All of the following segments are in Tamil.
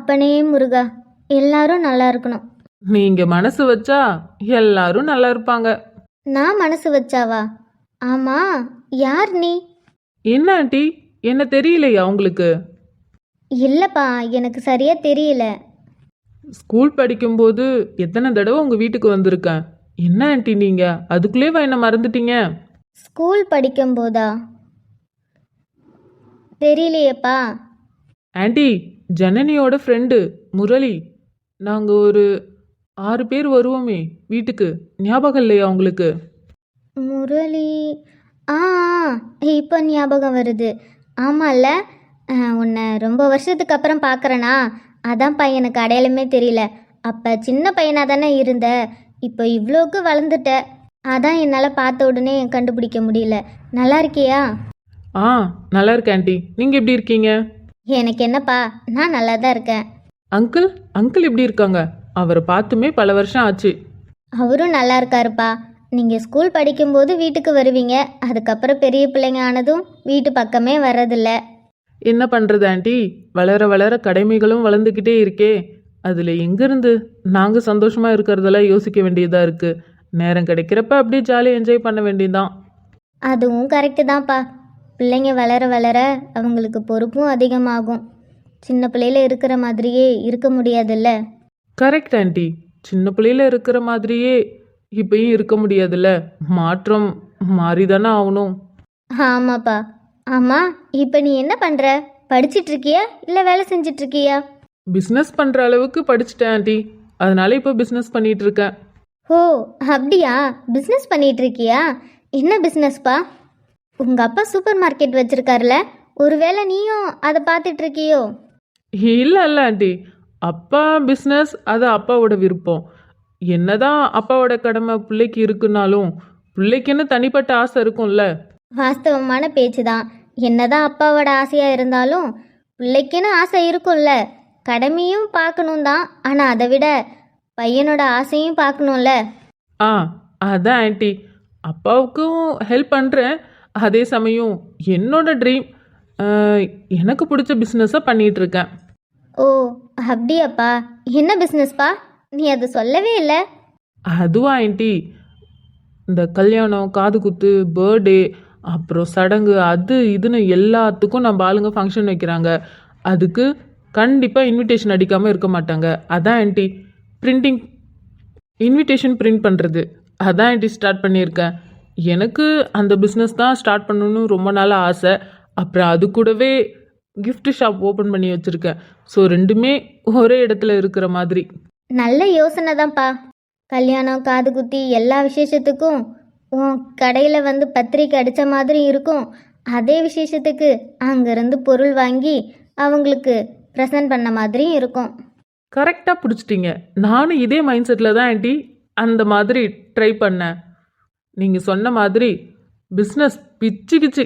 அப்பனே முருகா, எல்லாரும் நல்லா இருக்கணும். நீங்க மனசு வச்சா எல்லாரும் நல்லா இருப்பாங்க. நான் மனசு வச்சாவா? ஆமா, யார் நீ? என்ன ஆண்டி, என்ன தெரியலையா உங்களுக்கு? இல்லப்பா, எனக்கு சரியா தெரியல. ஸ்கூல் படிக்கும்போது எத்தனை தடவை உங்க வீட்டுக்கு வந்திருக்கேன். என்ன ஆண்டி நீங்க அதுக்குள்ளேவா என்ன மறந்துட்டீங்க? ஸ்கூல் படிக்கும்போதா? தெரியலையேப்பா. ஆண்டி, ஜனனியோட ஃப்ரெண்டு முரளி. நாங்க ஒரு 6 பேர் வருவோமே வீட்டுக்கு, ஞாபகம் இல்லையா உங்களுக்கு? முரளி. ஆ இப்போ ஞாபகம் வருது. ஆமால்ல. உன்னை ரொம்ப வருஷத்துக்கு அப்புறம் பார்க்குறேனா, அதான்ப்பா எனக்கு அடையாளமே தெரியல. அப்போ சின்ன பையனாக தானே இருந்த, இப்போ இவ்வளோக்கு வளர்ந்துட்ட. அதான் என்னால் பார்த்த உடனே கண்டுபிடிக்க முடியல. நல்லா இருக்கியா? ஆ, நல்லா இருக்கேன் ஆண்டி. நீங்க எப்படி இருக்கீங்க? எனக்கு என்னப்பா, நான் நல்லா தான் இருக்கேன். அங்கிள் அங்கிள் எப்படி இருக்காங்க? அவரை பார்த்துமே பல வருஷம் ஆச்சு. அவரும் நல்லா இருக்காருப்பா. நீங்கள் ஸ்கூல் படிக்கும்போது வீட்டுக்கு வருவீங்க, அதுக்கப்புறம் பெரிய பிள்ளைங்க ஆனதும் வீட்டு பக்கமே வர்றதில்ல. என்ன பண்றது ஆண்டி, வளர வளர கடமைகளும் வளர்ந்துக்கிட்டே இருக்கே. அதுல எங்கிருந்து நாங்க சந்தோஷமா இருக்கிறதெல்லாம் யோசிக்க வேண்டியதா இருக்கு. நேரம் கிடைக்கிறப்ப அப்படியே ஜாலியாக என்ஜாய் பண்ண வேண்டியதுதான். அதுவும் கரெக்டு தான்ப்பா. பிள்ளைங்க வளர வளர அவங்களுக்கு பொறுப்பும் அதிகமாகும். சின்ன பிள்ளையில இருக்கிற மாதிரியே இருக்க முடியாதுல்ல. கரெக்ட் ஆண்டி, சின்ன பிள்ளையில இருக்கிற மாதிரியே இப்பயும் இருக்க முடியாதுல்ல. மாற்றம் மாறிதானே ஆகணும். ஆமாப்பா. ஆமாம், இப்போ நீ என்ன பண்ணுற? படிச்சிட்டு இருக்கியா இல்லை வேலை செஞ்சிட்டு இருக்கியா? பிஸ்னஸ் பண்ற அளவுக்கு படிச்சுட்டேன் ஆண்டி, அதனால இப்போ பிஸ்னஸ் பண்ணிட்டு இருக்கேன். ஓ, அப்படியா? பிஸ்னஸ் பண்ணிட்டு இருக்கியா? என்ன பிஸ்னஸ்ப்பா? உங்கள் அப்பா சூப்பர் மார்க்கெட் வச்சிருக்காருல, ஒருவேளை நீயும் அதை பார்த்துட்டு இருக்கியோ? இல்லை இல்லை ஆண்டி, அப்பா பிஸ்னஸ் அது அப்பாவோட விருப்பம். என்னதான் அப்பாவோட கடமை பிள்ளைக்கு இருக்குன்னாலும் பிள்ளைக்குன்னு தனிப்பட்ட ஆசை இருக்கும்ல. வாஸ்தவமான பேச்சு தான். என்னதான் அப்பாவோட ஆசையாக இருந்தாலும் பிள்ளைக்குன்னு ஆசை இருக்கும்ல. கடமையும் பார்க்கணும் தான், ஆனால் அதை விட பையனோட ஆசையும் பார்க்கணும்ல. ஆ, அதான் ஆண்டி, அப்பாவுக்கும் ஹெல்ப் பண்ணுறேன். அதே சமயம் என்னோட ட்ரீம், எனக்கு பிடிச்ச பிஸ்னஸை பண்ணிகிட்டு இருக்கேன். ஓ, அப்படியாப்பா? என்ன பிஸ்னஸ்ப்பா? நீ அதை சொல்லவே இல்லை. அதுவா ஆண்டி, இந்த கல்யாணம், காது குத்து, பர்த்டே, அப்புறம் சடங்கு, அது இதுன்னு எல்லாத்துக்கும் நம்ம ஆளுங்க ஃபங்க்ஷன் வைக்கிறாங்க. அதுக்கு கண்டிப்பாக இன்விடேஷன் அடிக்காமல் இருக்க மாட்டாங்க. அதான் ஆண்டி பிரிண்டிங், இன்விடேஷன் பிரிண்ட் பண்ணுறது, அதான் ஆண்டி ஸ்டார்ட் பண்ணியிருக்கேன். எனக்கு அந்த பிஸ்னஸ் தான் ஸ்டார்ட் பண்ணணும்னு ரொம்ப நாளாக ஆசை. அப்புறம் அது கூடவே gift ஷாப் ஓப்பன் பண்ணி வச்சுருக்கேன். ஸோ ரெண்டுமே ஒரே இடத்துல இருக்கிற மாதிரி. நல்ல யோசனை தான்ப்பா. கல்யாணம், காது குத்தி எல்லா விசேஷத்துக்கும் உன் கடையில் வந்து பத்திரிக்கை அடித்த மாதிரி இருக்கும். அதே விசேஷத்துக்கு அங்கேருந்து பொருள் வாங்கி அவங்களுக்கு ப்ரெசன்ட் பண்ண மாதிரியும் இருக்கும். கரெக்டாக பிடிச்சிட்டிங்க. நானும் இதே மைண்ட் செட்டில் தான் ஆண்டி அந்த மாதிரி ட்ரை பண்ணேன். நீங்கள் சொன்ன மாதிரி பிஸ்னஸ் பிச்சு கிச்சு.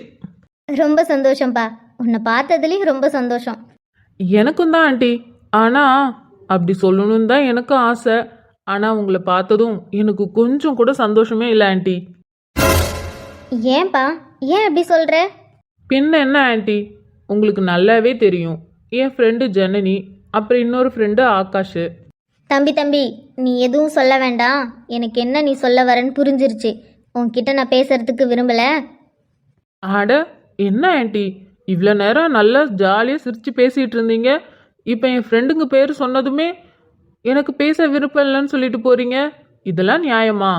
ரொம்ப சந்தோஷம்ப்பா. உன்னை பார்த்ததுலேயும் ரொம்ப சந்தோஷம். எனக்கும் தான் ஆண்டி, ஆனால் அப்படி சொல்லணும்னு தான் எனக்கும் ஆசை. ஆனால் உங்களை பார்த்ததும் எனக்கு கொஞ்சம் கூட சந்தோஷமே இல்லை ஆண்டி. ஏன்பா, ஏன் அப்படி சொல்கிற? பின்ன என்ன ஆண்டி, உங்களுக்கு நல்லாவே தெரியும், என் ஃப்ரெண்டு ஜனனி, அப்புறம் இன்னொரு ஃப்ரெண்டு ஆகாஷ். தம்பி, நீ எதுவும் சொல்ல வேண்டாம். எனக்கு என்ன நீ சொல்ல வரேன்னு புரிஞ்சிருச்சு. உன்கிட்ட நான் பேசுறதுக்கு விரும்பலை. ஆட, என்ன ஆண்டி, இவ்வளோ நேரம் நல்லா ஜாலியாக சிரித்து பேசிகிட்டு இருந்தீங்க. இப்போ என் ஃப்ரெண்டுங்க பேர் சொன்னதுமே எனக்கு பேச விருப்பம் இல்லைன்னு சொல்லிட்டு போகிறீங்க. இதெல்லாம் நியாயமா?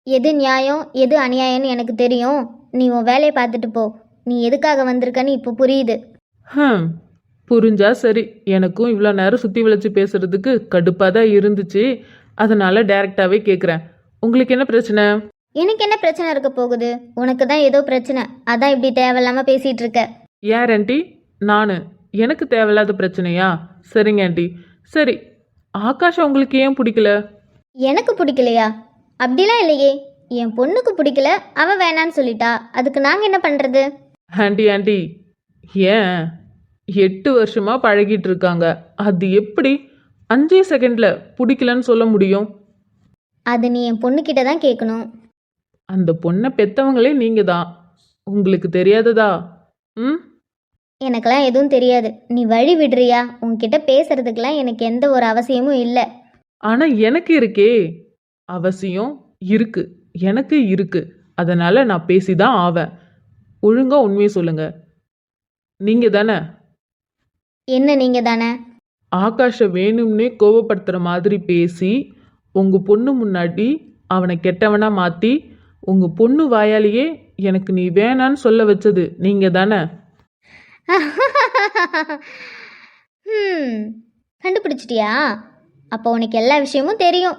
எது நியாயம் எது அநியாயம்னு எனக்கு தெரியும். நீ உன் வேலையை பார்த்துட்டு போ. நீ எதுக்காக வந்திருக்கன்னு இப்போ புரியுது. புரிஞ்சா சரி. எனக்கும் இவ்வளோ நேரம் சுற்றி வளைச்சி பேசுறதுக்கு கடுப்பாக தான் இருந்துச்சு. அதனால டைரெக்டாகவே கேட்குறேன், உங்களுக்கு என்ன பிரச்சனை? எனக்கு என்ன பிரச்சனை இருக்க போகுது? உனக்கு தான் ஏதோ பிரச்சனை, அதான் இப்படி தேவையில்லாமல் பேசிகிட்டு இருக்க. யார் ஆண்டி? நான்? எனக்கு தேவையில்லாத பிரச்சனையா? சரிங்க ஆண்டி. சரி, ஆகாஷ் உங்களுக்கு ஏன் பிடிக்கல? எனக்கு பிடிக்கலையா? அப்படிலாம் இல்லையே. என் பொண்ணுக்கு பிடிக்கல, அவள் வேணான்னு சொல்லிட்டா. அதுக்கு நாங்கள் என்ன பண்ணுறது? ஆண்டி ஏன் 8 வருஷமா பழகிட்டு இருக்காங்க, அது எப்படி 5 செகண்ட்ல பிடிக்கலன்னு சொல்ல முடியும்? அது நீ என் பொண்ணுக்கிட்ட தான் கேட்கணும். அந்த பொண்ணை பெத்தவங்களே நீங்க தான், உங்களுக்கு தெரியாததா? ம் எனக்கெல்லாம் எதுவும் தெரியாது. நீ வழி விடுறியா? உன்கிட்ட பேசுறதுக்கெல்லாம் எனக்கு எந்த ஒரு அவசியமும் இல்லை. ஆனா எனக்கு இருக்கே அவசியம் இருக்கு. எனக்கு இருக்கு. அதனால நான் பேசிதான் ஆவேன். ஒழுங்கா உண்மையை சொல்லுங்க. நீங்க தானே என்ன நீங்க தானே? ஆகாஷை வேணும்னே கோவப்படுத்துற மாதிரி பேசி உங்க பொண்ணு முன்னாடி அவனை கெட்டவனா மாத்தி உங்க பொண்ணு வாயாலேயே எனக்கு நீ வேணான்னு சொல்ல வச்சது நீங்க தானே? கண்டுபிடிச்சிட்டியா? அப்போ உனக்கு எல்லா விஷயமும் தெரியும்.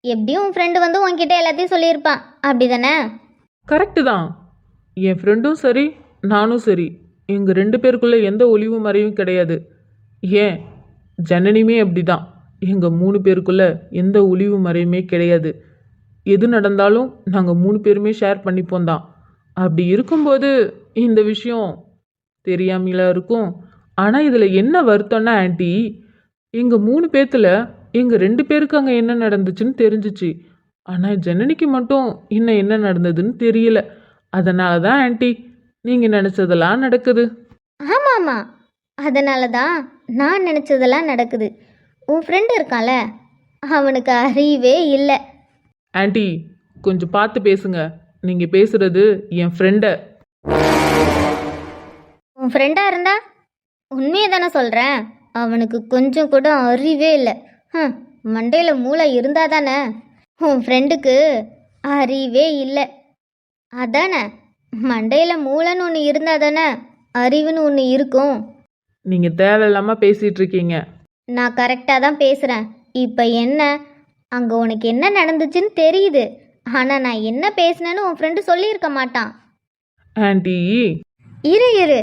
எப்படியும் உன் ஃப்ரெண்டு வந்து உன்கிட்ட எல்லாத்தையும் சொல்லியிருப்பான், அப்படி தானே? கரெக்டு தான். என் ஃப்ரெண்டும் சரி, நானும் சரி, எங்கள் 2 பேருக்குள்ள எந்த ஒளிவு மறைவும் கிடையாது. ஏன் ஜனனியுமே அப்படிதான். எங்கள் 3 பேருக்குள்ள எந்த ஒளிவு மறைவுமே கிடையாது. எது நடந்தாலும் நாங்கள் 3 பேருமே ஷேர் பண்ணிப்போம் தான். அப்படி இருக்கும்போது இந்த விஷயம் தெரியாமலா இருக்கும். ஆனால் இதில் என்ன வருத்தம்னா ஆண்டி, எங்கள் 3 பேர்த்துல எங்கள் 2 பேருக்கு அங்கே என்ன நடந்துச்சுன்னு தெரிஞ்சிச்சு. ஆனால் ஜனனிக்கு மட்டும் இன்னும் என்ன நடந்ததுன்னு தெரியல. அதனால தான் ஆண்டி நீங்கள் நினச்சதெல்லாம் நடக்குது. ஆமாம் ஆமாம், அதனால தான் நான் நினச்சதெல்லாம் நடக்குது. உன் ஃப்ரெண்டு இருக்கான்ல, அவனுக்கு அறிவே இல்லை. ஆண்டி கொஞ்சம் பார்த்து பேசுங்க. நீங்கள் பேசுறது என் ஃப்ரெண்டை. உன் ஃப்ரெண்டாக இருந்தா உண்மையை தானே சொல்கிறேன். அவனுக்கு கொஞ்சம் கூட அறிவே இல்லை. மண்டையில் மூளை இருந்தா தானே. உன் ஃப்ரெண்டுக்கு அறிவே இல்லை, அதானே? மண்டையில் மூளைன்னு ஒன்று இருந்தா தானே அறிவுன்னு ஒன்று இருக்கும். நீங்கள் தேவையில்லாமல் பேசிகிட்டு இருக்கீங்க. நான் கரெக்டாக தான் பேசுகிறேன். இப்போ என்ன, அங்கே உனக்கு என்ன நடந்துச்சுன்னு தெரியுது. ஆனால் நான் என்ன பேசினேன்னு உன் ஃப்ரெண்டு சொல்லியிருக்க மாட்டான். ஆண்டி இரு,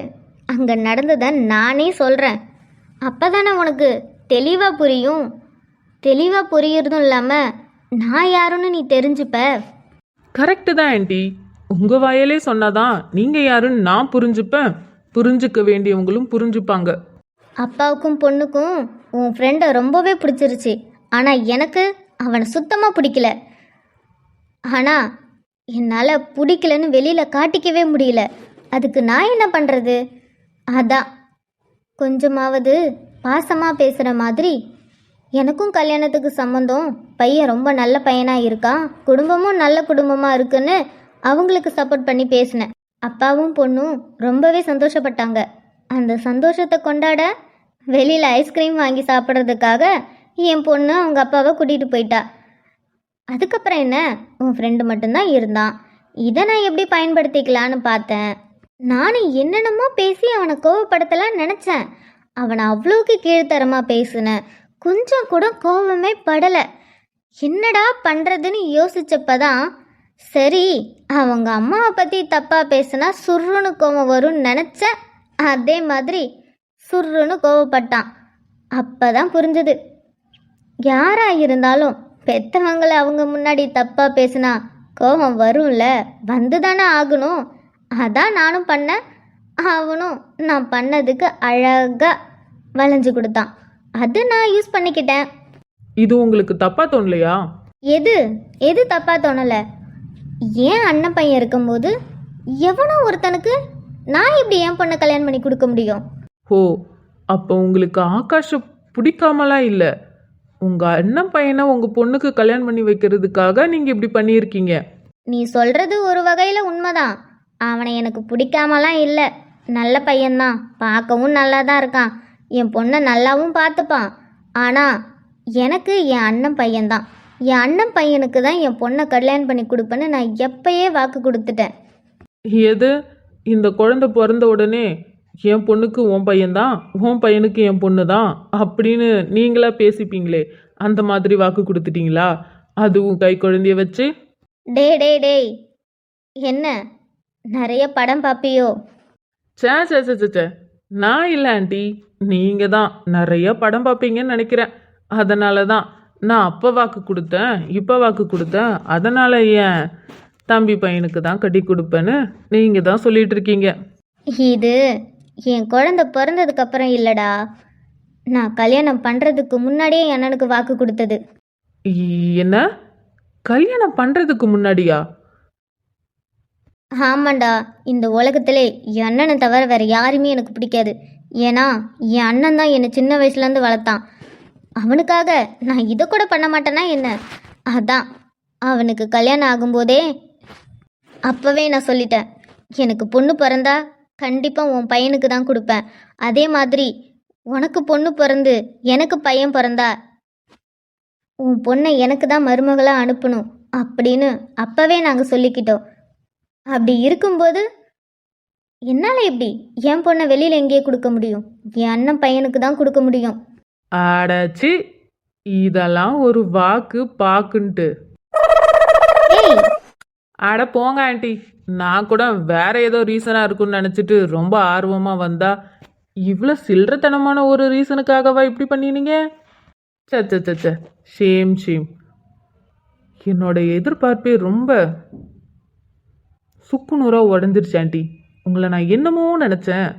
அங்கே நடந்ததை நானே சொல்கிறேன். அப்போ தானே உனக்கு தெளிவாக புரியும். தெளிவாக புரியறதும் இல்லாமல் நான் யாருன்னு நீ தெரிஞ்சுப்ப. கரெக்டு தான் ஆண்டி. உங்கள் வாயிலே சொன்னாதான் நீங்கள் யாருன்னு நான் புரிஞ்சுப்பேன். புரிஞ்சுக்க வேண்டியவங்களும் புரிஞ்சுப்பாங்க. அப்பாவுக்கும் பொண்ணுக்கும் உன் ஃப்ரெண்டை ரொம்பவே பிடிச்சிருச்சு. ஆனால் எனக்கு அவனை சுத்தமாக பிடிக்கல. ஆனால் என்னால் பிடிக்கலன்னு வெளியில் காட்டிக்கவே முடியல. அதுக்கு நான் என்ன பண்ணுறது? அதான் கொஞ்சமாவது பாசமாக பேசுகிற மாதிரி. எனக்கும் கல்யாணத்துக்கு சம்மந்தம், பையன் ரொம்ப நல்ல பையனாக இருக்கான், குடும்பமும் நல்ல குடும்பமாக இருக்குன்னு அவங்களுக்கு சப்போர்ட் பண்ணி பேசினேன். அப்பாவும் பொண்ணும் ரொம்பவே சந்தோஷப்பட்டாங்க. அந்த சந்தோஷத்தை கொண்டாட வெளியில் ஐஸ்கிரீம் வாங்கி சாப்பிட்றதுக்காக என் பொண்ணு அவங்க அப்பாவை கூட்டிகிட்டு போயிட்டா. அதுக்கப்புறம் என்ன, உன் ஃப்ரெண்டு மட்டும்தான் இருந்தான். இதை நான் எப்படி பயன்படுத்திக்கலான்னு பார்த்தேன். நானும் என்னென்னமோ பேசி அவனை கோவப்படுத்தலான்னு நினச்சேன். அவனை அவ்வளோக்கு கீழ்த்தரமாக பேசினேன். கொஞ்சம் கூட கோபமே படலை. என்னடா பண்ணுறதுன்னு யோசிச்சப்பதான் சரி, அவங்க அம்மாவை பற்றி தப்பாக பேசுனா சுருன்னு கோவம் வரும்னு நினச்சேன். அதே மாதிரி சுருன்னு கோவப்பட்டான். அப்போ தான் புரிஞ்சுது, யாராக இருந்தாலும் பெற்றவங்களை அவங்க முன்னாடி தப்பாக பேசுனா கோபம் வரும்ல, வந்து தானே ஆகணும். அதான் நானும் பண்ணேன். அவனும் நான் பண்ணதுக்கு அழகாக வளைஞ்சு கொடுத்தான். அது நான் யூஸ் பண்ணிக்கிட்டேன். இது உங்களுக்கு தப்பா தோணலையா? எது தப்பாக தோணலை? ஏன் அண்ணன் பையன் இருக்கும்போது எவனோ ஒருத்தனுக்கு நான் இப்படி என் பொண்ணை கல்யாணம் பண்ணி கொடுக்க முடியும்? ஓ, அப்போ உங்களுக்கு ஆகாஷ பிடிக்காமலாம் இல்லை, உங்கள் அண்ணன் பையனை உங்கள் பொண்ணுக்கு கல்யாணம் பண்ணி வைக்கிறதுக்காக நீங்கள் இப்படி பண்ணியிருக்கீங்க. நீ சொல்கிறது ஒரு வகையில் உண்மைதான். அவனை எனக்கு பிடிக்காமலாம் இல்லை, நல்ல பையன்தான், பார்க்கவும் நல்லா தான் இருக்கான், என் பொண்ணை நல்லாவும் பார்த்துப்பான். ஆனால் எனக்கு என் அண்ணன் பையன்தான். என் அண்ணன் பையனுக்கு தான் என் பொண்ணை கல்யாணம் பண்ணி கொடுப்பேன்னு நான் எப்பயே வாக்கு கொடுத்துட்டேன். எது, இந்த குழந்தை பிறந்த உடனே என் பொண்ணுக்கு உன் பையன்தான், உன் பையனுக்கு என் பொண்ணு தான் அப்படின்னு நீங்களா பேசிப்பீங்களே, அந்த மாதிரி வாக்கு கொடுத்துட்டீங்களா? அதுவும் கை குழந்தைய வச்சு? டேய், என்ன நிறைய படம் பார்ப்பியோ? சே, நான் இல்லை ஆண்டி, நீங்கள் தான் நிறைய படம் பார்ப்பீங்கன்னு நினைக்கிறேன். அதனால தான் நான் அப்போ வாக்கு கொடுத்தேன், இப்போ வாக்கு கொடுத்தேன், அதனால் ஏன் தம்பி பையனுக்கு தான் கட்டி கொடுப்பேன்னு நீங்கள் தான் சொல்லிட்டு இருக்கீங்க. இது என் குழந்தை பிறந்ததுக்கப்புறம் இல்லைடா, நான் கல்யாணம் பண்ணுறதுக்கு முன்னாடியே என் அண்ணனுக்கு வாக்கு கொடுத்தது. என்ன, கல்யாணம் பண்ணுறதுக்கு முன்னாடியா? ஆமாண்டா, இந்த உலகத்திலே என் அண்ணனை தவிர வேற யாருமே எனக்கு பிடிக்காது. ஏன்னா என் அண்ணன் தான் என்னை சின்ன வயசுலேருந்து வளர்த்தான். அவனுக்காக நான் இதை கூட பண்ண மாட்டேன்னா என்ன? அதான் அவனுக்கு கல்யாணம் ஆகும்போதே அப்போவே நான் சொல்லிட்டேன், எனக்கு பொண்ணு பிறந்தா கண்டிப்பாக உன் பையனுக்கு தான் கொடுப்பேன். அதே மாதிரி உனக்கு பொண்ணு பிறந்து எனக்கு பையன் பிறந்தா உன் பொண்ணை எனக்கு தான் மருமகளாக அனுப்பணும் அப்படின்னு அப்போவே நாங்கள் சொல்லிக்கிட்டோம். அப்படி இருக்கும்போது என்னால் எப்படி என் பொண்ணை வெளியில் எங்கேயே கொடுக்க முடியும்? என் அண்ணன் பையனுக்கு தான் கொடுக்க முடியும். அடச்சி, இதெல்லாம் ஒரு வாக்கு பாக்குன்ட்டு. ஏய், அட போங்க ஆண்டி, நான் கூட வேற ஏதோ ரீசனா இருக்குன்னு நினைச்சிட்டு ரொம்ப ஆர்வமா வந்தா இவ்வளோ சில்லறத்தனமான ஒரு ரீசனுக்காகவா இப்படி பண்ணினீங்க? சச்ச, ஷேம் ஷேம். என்னோட எதிர்பார்ப்பே ரொம்ப சுக்குநூறா உடஞ்சிருச்சு ஆண்டி. உங்களை நான் என்னமோ நினச்சேன்,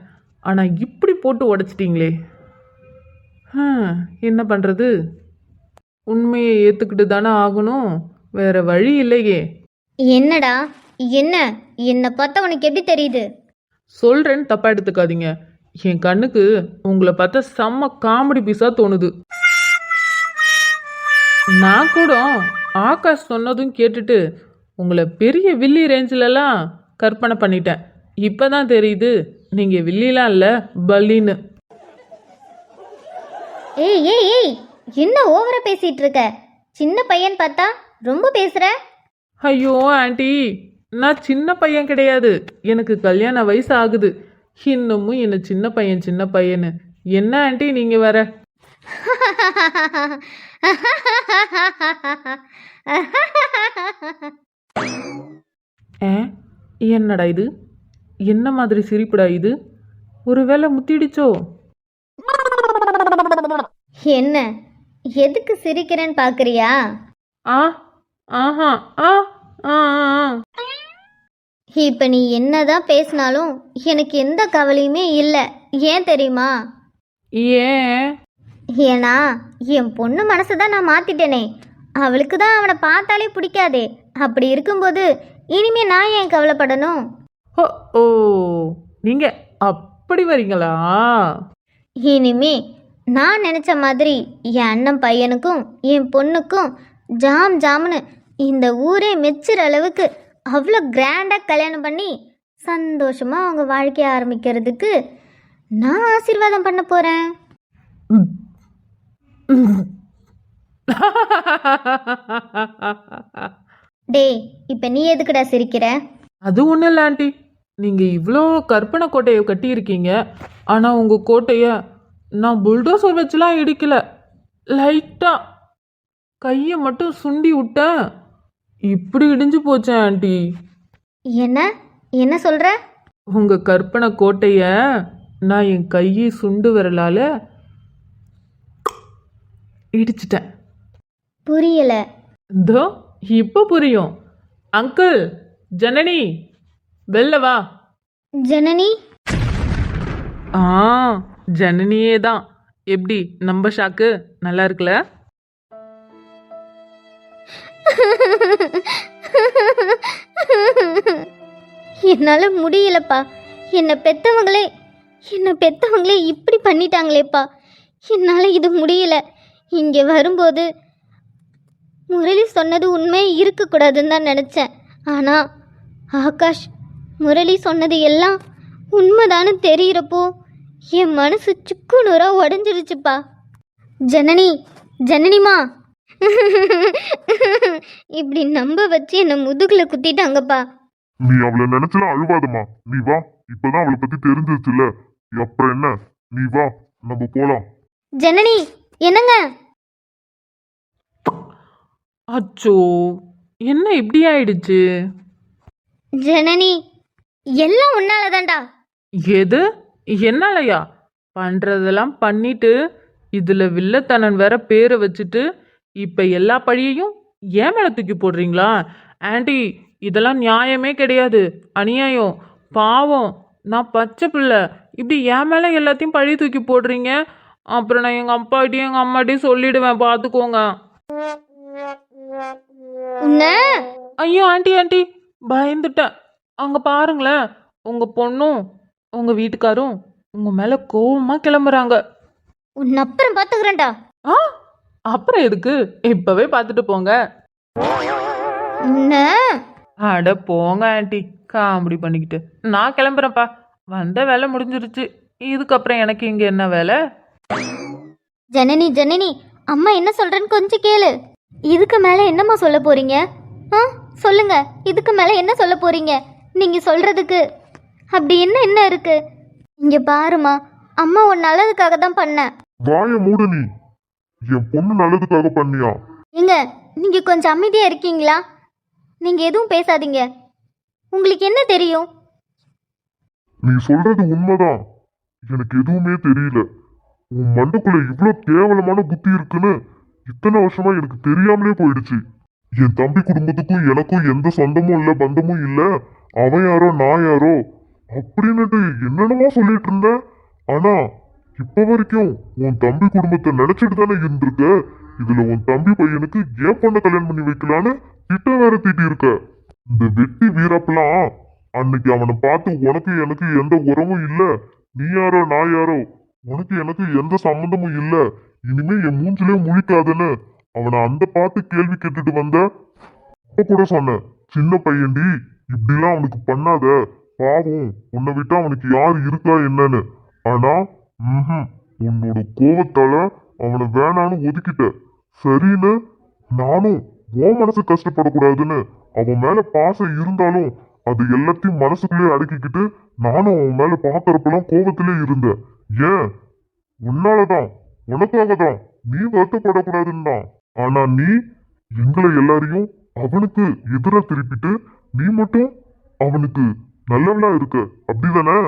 ஆனால் இப்படி போட்டு உடைச்சிட்டிங்களே. என்ன பண்ணுறது? உண்மையை ஏற்றுக்கிட்டு தானே ஆகணும், வேற வழி இல்லையே. என்னடா என்ன? என்னை பார்த்தா உனக்கு எப்படி தெரியுது? சொல்கிறேன்னு தப்பாக எடுத்துக்காதீங்க. என் கண்ணுக்கு உங்களை பார்த்தா செம்ம காமெடி பீஸாக தோணுது. நான் கூட ஆகாஷ் சொன்னதும் கேட்டுட்டு உங்களை பெரிய வில்லி ரேஞ்சிலலாம் கற்பனை பண்ணிட்டேன். இப்போ தான் தெரியுது நீங்கள் வில்லிலாம் இல்லை, பல்லின்னு. ஏய் ஏய் ஏய், என்ன ஓவரா பேசிட்டு இருக்க? சின்ன பையன் பார்த்தா ரொம்ப பேசுற. ஐயோ ஆண்டி, நான் சின்ன பையன் கிடையாது, எனக்கு கல்யாண வயசு ஆகுது. இன்னமும் என்ன சின்ன பையன்னு என்ன ஆண்டி நீங்கள் வேற? என்னடா இது? என்ன மாதிரி சிரிப்புடா இது? ஒருவேளை முத்திடுச்சோ? என்ன, எதுக்கு சிரிக்கிறேன்னு பார்க்குறியா? ஆ ஆஹா ஆ ஆ ஆ. இப்போ நீ என்னதான் பேசினாலும் எனக்கு எந்த கவலையுமே இல்லை. ஏன் தெரியுமா? ஏன்? ஏன்னா என் பொண்ணு மனசை தான் நான் மாற்றிட்டேனே. அவளுக்கு தான் அவனை பார்த்தாலே பிடிக்காதே. அப்படி இருக்கும்போது இனிமே நான் ஏன் கவலைப்படணும்? ஓ ஓ, நீங்கள் அப்படி வரீங்களா? இனிமே நான் நினச்ச மாதிரி என் அண்ணன் பையனுக்கும் என் பொண்ணுக்கும் ஜாம் ஜாம்னு இந்த ஊரே மெச்சுற அளவுக்கு அவ்வளோ கிராண்டாக கல்யாணம் பண்ணி சந்தோஷமாக அவங்க வாழ்க்கையை ஆரம்பிக்கிறதுக்கு நான் ஆசீர்வாதம் பண்ண போகிறேன். டேய், இப்போ நீ எதுக்குடா சிரிக்கிற? அது ஒன்றும் இல்லை ஆண்டி, நீங்கள் இவ்வளோ கற்பனை கோட்டையை கட்டியிருக்கீங்க, ஆனால் உங்கள் கோட்டையை நான் புல்டோசர் வச்சுலாம் இடிக்கல, லைட்டாக கையை மட்டும் சுண்டி விட்டேன், இப்படி இடிஞ்சு போச்சேன் ஆண்டி. என்ன என்ன சொல்கிற? உங்கள் கற்பனை கோட்டையை நான் என் கையை சுண்டு விரலால் இடிச்சிட்டேன். புரியலை. இதோ இப்போ புரியும். அங்கிள், ஜனனி, வெளில வா. ஜனனி? ஆ, ஜனனியே தான். எப்படி நம்ம ஷாக்கு நல்லா இருக்குல்ல? என்னால் முடியலப்பா. என்னை பெத்தவங்களே இப்படி பண்ணிட்டாங்களேப்பா. என்னால் இது முடியல. இங்கே வரும்போது முரளி சொன்னது உண்மை இருக்கக்கூடாதுன்னு தான் நினச்சேன். ஆனால் ஆகாஷ் முரளி சொன்னது எல்லாம் உண்மைதானு தெரிகிறப்போ என் மனசு சுக்குநூறாக உடஞ்சிருச்சுப்பா. ஜனனிமா இப்படி நம்ப வச்சு என்னை முதுகில் குத்திட்டாங்கப்பா. நீ அவளை நினைச்சலாம் அழுவாதம்மா. நீ வா, இப்பதான் அவளை பத்தி தெரிஞ்சிருச்சுல்ல, அப்புறம் என்ன? நீ வா, நம்ம போலாம். ஜனனி, என்னங்க? அச்சோ, என்ன இப்படி ஆயிடுச்சு? ஜனனி, எல்லாம் உன்னாலதான்டா. எது என்னாலயா? பண்றதெல்லாம் பண்ணிட்டு இதுல வில்லத்தனன் வேற பேரை வச்சுட்டு இப்ப எல்லா பழியையும் ஏன் மேல தூக்கி போடுறீங்களா? ஆண்டி, இதெல்லாம் நியாயமே கிடையாது, அநியாயம், பாவம். நான் பச்சை பிள்ளை, இப்படி என் மேல எல்லாத்தையும் பழி தூக்கி போடுறீங்க. அப்புறம் நான் எங்க அப்பாட்டையும் எங்க அம்மாட்டையும் சொல்லிடுவேன், பார்த்துக்கோங்க. உன்ன ஐயோ ஆண்டி, பயந்துட்டேன். அங்க பாருங்களேன், உங்க பொண்ணும் உங்க வீட்டுக்காரும் உங்க மேல கோவமா கிளம்புறாங்க. உன்னை அப்புறம் பார்த்துக்கிறேன்டா. ஆ அப்புறம் எதுக்கு, இப்பவே பார்த்துட்டு போங்க. உன்னை அட போங்க ஆண்டி, காமெடி பண்ணிக்கிட்டு. நான் கிளம்புறேன்ப்பா, வந்த வேலை முடிஞ்சிருச்சு. இதுக்கப்புறம் எனக்கு இங்க என்ன வேலை? ஜனனி ஜனனி, அம்மா என்ன சொல்றேன்னு கொஞ்சம் கேளு. இதுக்கு மேல என்னம்மா சொல்ல போறீங்க? ஆ சொல்லுங்க, இதுக்கு மேல என்ன சொல்ல போறீங்க? நீங்க சொல்றதுக்கு அப்படி என்ன இருக்கு? இங்க பாருமா, அம்மா உன் நல்லதுக்காக தான் பண்ணேன். வாய மூடு நீ. என் பொண்ணு நல்லதுக்காக பண்ணியா? ஏங்க, நீங்க கொஞ்சம் அமைதியா இருக்கீங்களா? நீங்க எதுவும் பேசாதீங்க. உங்களுக்கு என்ன தெரியும்? நீ சொல்றது உண்மைதான். எனக்கு எதுவுமே தெரியல. உன் மண்டைக்குள்ள இவ்வளோ கேவலமான புத்தி இருக்குன்னு இத்தனை வருஷமா எனக்கு தெரியாமலே போயிடுச்சு. என் தம்பி குடும்பத்துக்கும் எனக்கும் எந்த சொந்தமும் இல்லை, பந்தமும் இல்லை. அவன் யாரோ நான் யாரோ அப்படின்னுட்டு என்னென்னமோ சொல்லிட்டு இருந்தேன். ஆனா இப்ப வரைக்கும் உன் தம்பி குடும்பத்தை நினைச்சிட்டு தானே இருந்திருக்க. இதுல உன் தம்பி பையனுக்கு ஏன் பொண்ணை கல்யாணம் பண்ணி வைக்கலான்னு திட்டம் வேற தீட்டி இருக்க. இந்த வெட்டி வீரப்பெல்லாம் அன்னைக்கு அவனை பார்த்து உனக்கு எனக்கு எந்த உறவும் இல்ல, நீ யாரோ நான் யாரோ, உனக்கு எனக்கு எந்த சம்மந்தமும் இல்ல, இனிமே என் மூஞ்சிலே முழிக்காதுன்னு அவனை அந்த பார்த்து கேள்வி கேட்டுட்டு வந்த. அப்ப கூட சொன்னேன், சின்ன பையன்டி, இப்படிலாம் அவனுக்கு பண்ணாத, பாவம், உன்னை விட்டா அவனுக்கு யார் இருக்கா என்னன்னு. ஆனா உன்னோட கோவத்தால அவனை வேணான்னு ஒதுக்கிட்ட. சரின்னு நானும் உன் மனசு கஷ்டப்படக்கூடாதுன்னு அவன் மேல பாசம் இருந்தாலும் அது எல்லாத்தையும் மனசுக்குள்ளே அடக்கிக்கிட்டு நானும் அவன் மேல பாக்குறப்பெல்லாம் கோபத்திலே இருந்தேன். ஏன்? உன்னாலதான், உனக்காக தான், நீ வருத்தப்படக்கூடாதுன்னு தான். ஆனா நீ எங்களை எல்லாரையும் அவனுக்கு எதிராக திருப்பிட்டு நீ மட்டும் அவனுக்கு நல்லவளா இருக்க, அப்படிதானே?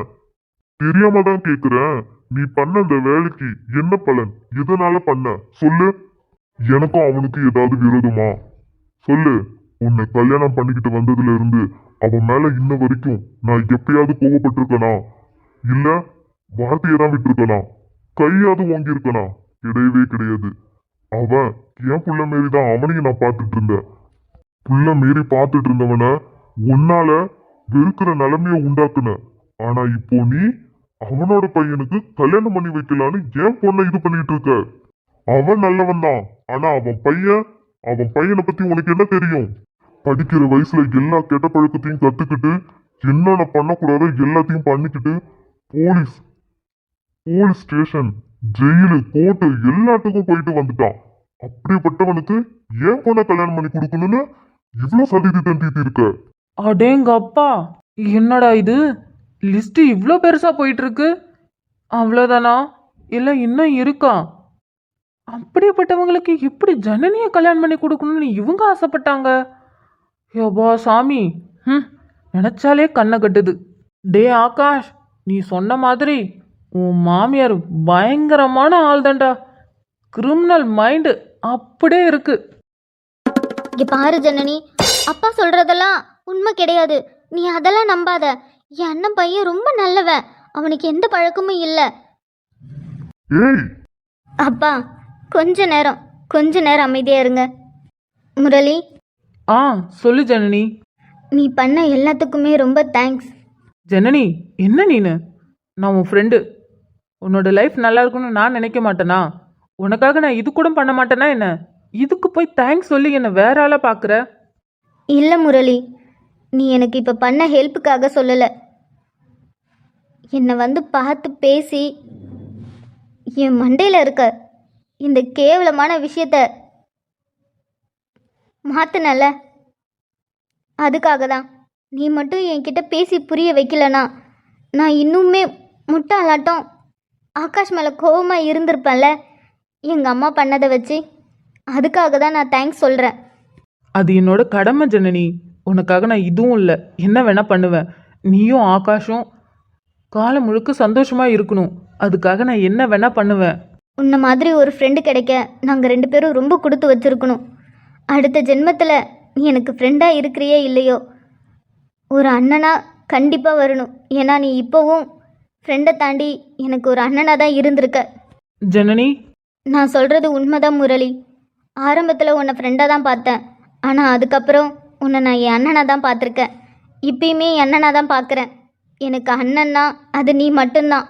தெரியாம தான் கேக்குறேன், நீ பண்ண இந்த வேலைக்கு என்ன பலன்? எதனால பண்ண சொல்லு. எனக்கும் அவனுக்கு ஏதாவது விரோதமா? சொல்லு. உன்னை கல்யாணம் பண்ணிக்கிட்டு வந்ததுல இருந்து அவன் மேல இன்ன வரைக்கும் நான் எப்பயாவது கோவப்பட்டிருக்கனா? இல்ல வார்த்தையை தான் விட்டுருக்கனா? கையாவது ஓங்கியிருக்கனா? கிடையவே கிடையாது. அவன் என் புள்ள மாரி தான் அவனையும் நான் பார்த்துட்டு இருந்தேன். புள்ள மாரி பார்த்துட்டு இருந்தவன உன்னால வெறுக்கிற நிலைமைய உண்டாக்குன. ஆனா இப்போ நீ அவனோட பையனுக்கு கல்யாணம் பண்ணி வைக்கலான்னு ஏன் பொண்ணை இது பண்ணிட்டு இருக்க? அவன் நல்லவன் தான், ஆனா அவன் பையனை பத்தி உனக்கு என்ன தெரியும்? படிக்கிற வயசுல எல்லா கெட்ட பழக்கத்தையும் கத்துக்கிட்டு என்னென்ன பண்ணக்கூடாதோ எல்லாத்தையும் பண்ணிக்கிட்டு போலீஸ் ஸ்டேஷன், ஜெயிலு, கோர்ட்டு எல்லாத்துக்கும் போயிட்டு வந்துட்டான். அப்படிப்பட்டவனுக்கு ஏன் பொண்ணை கல்யாணம் பண்ணி கொடுக்கணும்னு இவ்வளவு சதிதி தண்டிட்டு இருக்க? அடேங்கப்பா, என்னடா இது, லிஸ்ட் இவ்வளோ பெருசா போயிட்டு இருக்கு. அவ்வளோதானா, இல்லை இன்னும் இருக்கா? அப்படிப்பட்டவங்களுக்கு எப்படி ஜனனியை கல்யாணம் பண்ணி கொடுக்கணும்னு இவங்க ஆசைப்பட்டாங்க? யோபா சாமி, நினைச்சாலே கண்ணை கட்டுது. டே ஆகாஷ், நீ சொன்ன மாதிரி உன் மாமியார் பயங்கரமான ஆள் தான்டா. கிரிமினல் மைண்டு அப்படியே இருக்கு. இங்க பாரு ஜனனி, அப்பா சொல்றதெல்லாம் உண்மை கிடையாது. நீ அதெல்லாம் நம்பாத. என் அண்ணன் பையன் ரொம்ப நல்லவன், அவனுக்கு எந்த பழக்கமும் இல்லை. ஏய், அப்பா கொஞ்ச நேரம் அமைதியா இருங்க. முரளி, சொல்லு ஜனனி. நீ பண்ண எல்லாத்துக்குமே ரொம்ப தேங்க்ஸ். ஜனனி, என்ன நீனு? நான் உன் ஃப்ரெண்டு, உன்னோட லைஃப் நல்லா இருக்கும்னு நான் நினைக்க மாட்டேனா? உனக்காக நான் இது கூட பண்ண மாட்டேனா என்ன? இதுக்கு போய் தேங்க்ஸ் சொல்லி என்னை வேற ஆளா பார்க்குற? இல்லை முரளி, நீ எனக்கு இப்போ பண்ண ஹெல்ப்புக்காக சொல்லலை. என்னை வந்து பார்த்து பேசி என் மண்டையில் இருக்க இந்த கேவலமான விஷயத்த மாற்றினல, அதுக்காக தான். நீ மட்டும் என்கிட்ட பேசி புரிய வைக்கலனா நான் இன்னுமே முட்டாளாட்டம் ஆகாஷ் மேலே கோவமாக இருந்திருப்பேன்ல, எங்கள் அம்மா பண்ணதை வச்சு. அதுக்காக தான் நான் தேங்க்ஸ் சொல்கிறேன். அது என்னோட கடமை ஜனனி. உனக்காக நான் இதுவும் இல்லை, என்ன வேணா பண்ணுவேன். நீயும் ஆகாஷும் காலம் முழுக்க சந்தோஷமா இருக்கணும், அதுக்காக நான் என்ன வேணா பண்ணுவேன். உன்னை மாதிரி ஒரு ஃப்ரெண்டு கிடைக்க நாங்கள் 2 பேரும் ரொம்ப கொடுத்து வச்சுருக்கணும். அடுத்த ஜென்மத்தில் நீ எனக்கு ஃப்ரெண்டாக இருக்கிறியே இல்லையோ, ஒரு அண்ணனா கண்டிப்பாக வரணும். ஏன்னா நீ இப்போவும் ஃப்ரெண்டை தாண்டி எனக்கு ஒரு அண்ணனாக தான் இருந்திருக்க. ஜனனி, நான் சொல்கிறது உண்மைதான் முரளி. ஆரம்பத்தில் உன்னை ஃப்ரெண்டாக தான் பார்த்தேன், ஆனால் அதுக்கப்புறம் உன்னை நான் என் அண்ணனாக தான் பார்த்துருக்கேன். இப்பயுமே என் அண்ணனாக தான் பார்க்குறேன். எனக்கு அண்ணன்னா அது நீ மட்டும்தான்.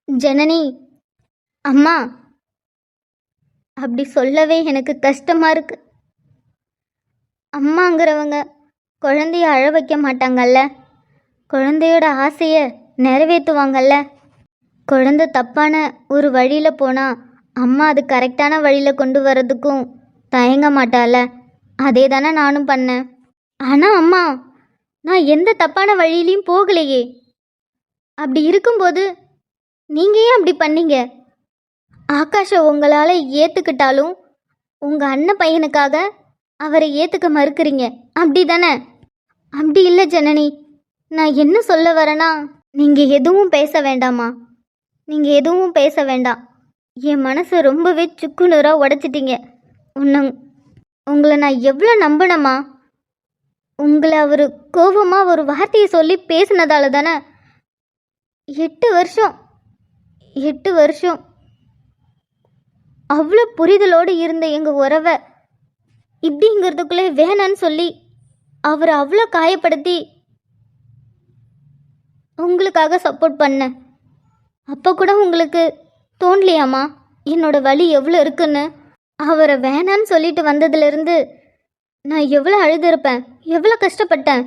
ஜனனி, அம்மா, அப்படி சொல்லவே எனக்கு கஷ்டமா இருக்கு. அம்மாங்கிறவங்க குழந்தைய அழ வைக்க மாட்டாங்கல்ல, குழந்தையோட ஆசையை நிறைவேற்றுவாங்கல்ல. குழந்தை தப்பான ஒரு வழியில் போனால் அம்மா அது கரெக்டான வழியில் கொண்டு வர்றதுக்கும் தயங்க மாட்டால. அதே தானே நானும் பண்ணேன். ஆனால் அம்மா, நான் எந்த தப்பான வழியிலையும் போகலையே. அப்படி இருக்கும்போது நீங்கள் ஏன் அப்படி பண்ணீங்க? ஆகாஷை உங்களால் ஏற்றுக்கிட்டாலும் உங்கள் அண்ணன் பையனுக்காக அவரை ஏற்றுக்க மறுக்கிறீங்க, அப்படி தானே? அப்படி இல்லை ஜனனி. நான் என்ன சொல்ல வரேன்னா, நீங்கள் எதுவும் பேச வேண்டாமா, நீங்கள் எதுவும் பேச வேண்டாம். என் மனசை ரொம்பவே சுக்குநூறாக உடைச்சிட்டீங்க. உங்களை நான் எவ்வளோ நம்பினமா? உங்களை அவர் கோபமாக ஒரு வார்த்தையை சொல்லி பேசினதால தானே 8 வருஷம் அவ்வளோ புரிதலோடு இருந்த எங்கள் உறவை இப்படிங்கிறதுக்குள்ளே வேணான்னு சொல்லி அவரை அவ்வளோ காயப்படுத்தி உங்களுக்காக சப்போர்ட் பண்ணேன். அப்போ கூட உங்களுக்கு தோணலையாம்மா என்னோட வலி எவ்வளோ இருக்குன்னு? அவரை வேணான்னு சொல்லிட்டு வந்ததுலேருந்து நான் எவ்வளோ அழுதுருப்பேன், எவ்வளோ கஷ்டப்பட்டேன்,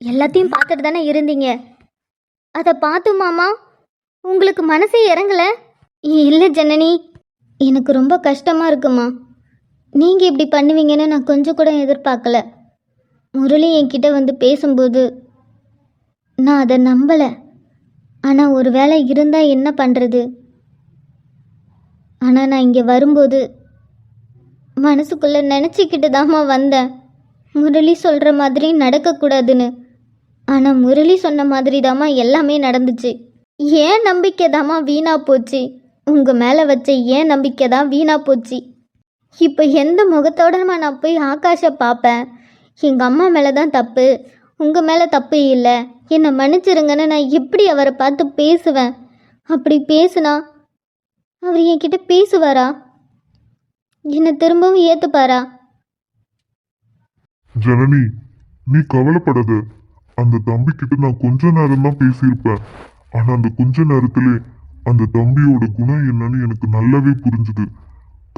எல்லாத்தையும் பார்த்துட்டு தானே இருந்தீங்க. அதை பார்த்துமாமா உங்களுக்கு மனசே இறங்கலை? இல்லை ஜனனி, எனக்கு ரொம்ப கஷ்டமாக இருக்குமா. நீங்கள் இப்படி பண்ணுவீங்கன்னு நான் கொஞ்சம் கூட எதிர்பார்க்கல. முரளி என்கிட்ட வந்து பேசும்போது நான் அதை நம்பலை. ஆனால் ஒரு வேளை இருந்தால் என்ன பண்ணுறது? ஆனால் நான் இங்கே வரும்போது மனசுக்குள்ளே நினச்சிக்கிட்டு தாம்மா வந்தேன், முரளி சொல்கிற மாதிரி நடக்கக்கூடாதுன்னு. ஆனால் முரளி சொன்ன மாதிரி தாம்மா எல்லாமே நடந்துச்சு. ஏன் நம்பிக்கை தாம்மா வீணாக போச்சு. உங்கள் மேலே வச்ச ஏன் நம்பிக்கை தான் வீணாக போச்சு. இப்போ எந்த முகத்தோடமா நான் போய் ஆகாஷை பார்ப்பேன்? எங்கள் அம்மா மேலே தான் தப்பு, உங்கள் மேலே தப்பு இல்லை, என்னை மன்னிச்சிருங்கன்னு நான் எப்படி அவரை பார்த்து பேசுவேன்? அப்படி பேசுனா அவர் என்கிட்ட பேசுவாரா? என்னை திரும்பவும் ஏற்றுப்பாரா? ஜனனி, நீ கவலைப்படாத. அந்த தம்பி கிட்ட நான் கொஞ்ச நேரம் தான் பேசியிருப்பேன். ஆனா அந்த கொஞ்ச நேரத்திலே அந்த தம்பியோட குணம் என்னன்னு எனக்கு நல்லாவே புரிஞ்சுது.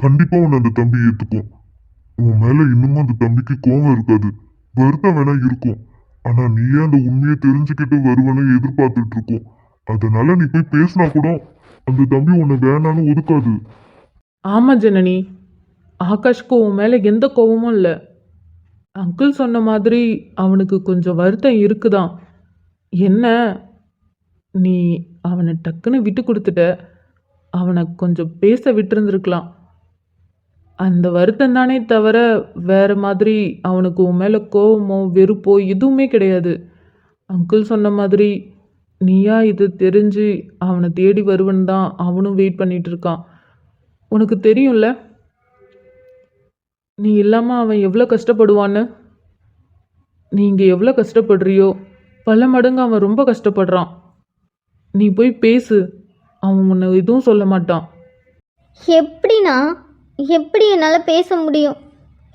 கண்டிப்பா உன்னை அந்த தம்பி ஏத்துக்கும். உன் மேல இன்னமும் அந்த தம்பிக்கு கோபம் இருக்காது, வருத்தம் வேணா இருக்கும். ஆனா நீயே அந்த உண்மையை தெரிஞ்சுக்கிட்டு வருவன்னு எதிர்பார்த்துட்டு இருக்கோம். அதனால நீ போய் பேசினா கூட அந்த தம்பி உன்னை வேணான்னு ஒதுக்காது. ஆமாம் ஜனனி, ஆகாஷ்க்கு உன் மேலே எந்த கோபமும் இல்லை. அங்கிள் சொன்ன மாதிரி அவனுக்கு கொஞ்சம் வருத்தம் இருக்குதான். என்ன, நீ அவனை டக்குன்னு விட்டு கொடுத்துட்ட. அவனை கொஞ்சம் பேச விட்டுருந்துருக்கலாம். அந்த வருத்தம் தானே தவிர வேறு மாதிரி அவனுக்கு உன் மேலே கோவமோ வெறுப்போ எதுவுமே கிடையாது. அங்கிள் சொன்ன மாதிரி நீயா இது தெரிஞ்சு அவனை தேடி வருவன்னு தான் அவனும் வெயிட் பண்ணிட்டு இருக்கான். உனக்கு தெரியும்ல நீ இல்லாமல் அவன் எவ்வளோ கஷ்டப்படுவான்னு. நீங்கள் எவ்வளோ கஷ்டப்படுறியோ பல மடங்கு அவன் ரொம்ப கஷ்டப்படுறான். நீ போய் பேசு, அவன் உன்னை எதுவும் சொல்ல மாட்டான். எப்படின்னா எப்படி என்னால் பேச முடியும்?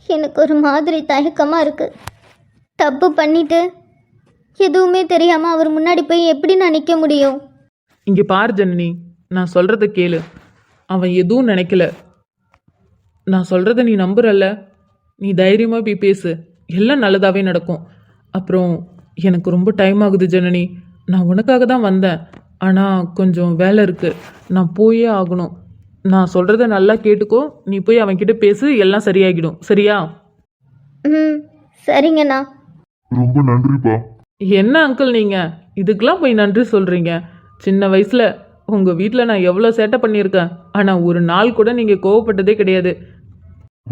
எனக்கு ஒரு மாதிரி தயக்கமாக இருக்குது. தப்பு பண்ணிட்டு எதுவுமே தெரியாமல் அவர் முன்னாடி போய் எப்படி நான் நிற்க முடியும்? இங்கே பார் ஜனனி, நான் சொல்கிறத கேளு. அவன் எதுவும் நினைக்கல. நான் சொல்கிறத நீ நம்புறல்ல, நீ தைரியமாக போய் பேசு, எல்லாம் நல்லதாகவே நடக்கும். அப்புறம் எனக்கு ரொம்ப டைம் ஆகுது ஜனனி, நான் உனக்காக தான் வந்தேன். ஆனால் கொஞ்சம் வேலை இருக்குது, நான் போயே ஆகணும். நான் சொல்கிறத நல்லா கேட்டுக்கோ, நீ போய் அவன்கிட்ட பேசு, எல்லாம் சரியாகிடும், சரியா? ம், சரிங்கண்ணா. ரொம்ப நன்றிப்பா. என்ன அங்கிள் நீங்கள் இதுக்கெலாம் போய் நன்றி சொல்கிறீங்க? சின்ன வயசில் உங்கள் வீட்டில் நான் எவ்வளோ சேட்டை பண்ணியிருக்கேன், ஆனால் ஒரு நாள் கூட நீங்கள் கோவப்பட்டதே கிடையாது.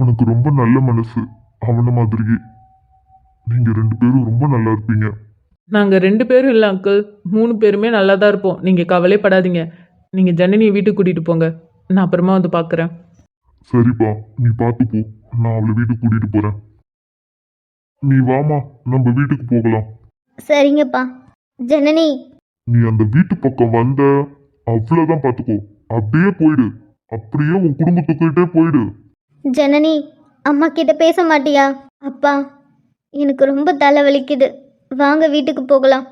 உனக்கு ரொம்ப நல்ல மனசு, அவன மாதிரியே. நீங்க 2 பேரும் ரொம்ப நல்லா இருப்பீங்க. நாங்கள் 2 பேரும் இல்லை அங்கிள், 3 பேருமே நல்லா தான் இருப்போம். நீங்கள் கவலைப்படாதீங்க. நீங்கள் ஜனனியை வீட்டுக்கு கூட்டிகிட்டு போங்க, நான் அப்புறமா வந்து பார்க்குறேன். சரிப்பா, நீ பார்த்து போ, நான் அவளை வீட்டுக்கு கூட்டிட்டு போறேன். நீ வாமா, நம்ம வீட்டுக்கு போகலாம். சரிங்கப்பா. ஜனனி, நீ அந்த வீட்டு பக்கம் வந்த அவ்வளவுதான் பாத்துக்கோ. அப்படியே போயிடு. அப்படியே உன் குடும்பத்துக்கிட்டே போயிடு. ஜனனி, அம்மா கிட்ட பேச மாட்டியா? அப்பா, எனக்கு ரொம்ப தலை வலிக்குது. வாங்க வீட்டுக்கு போகலாம்.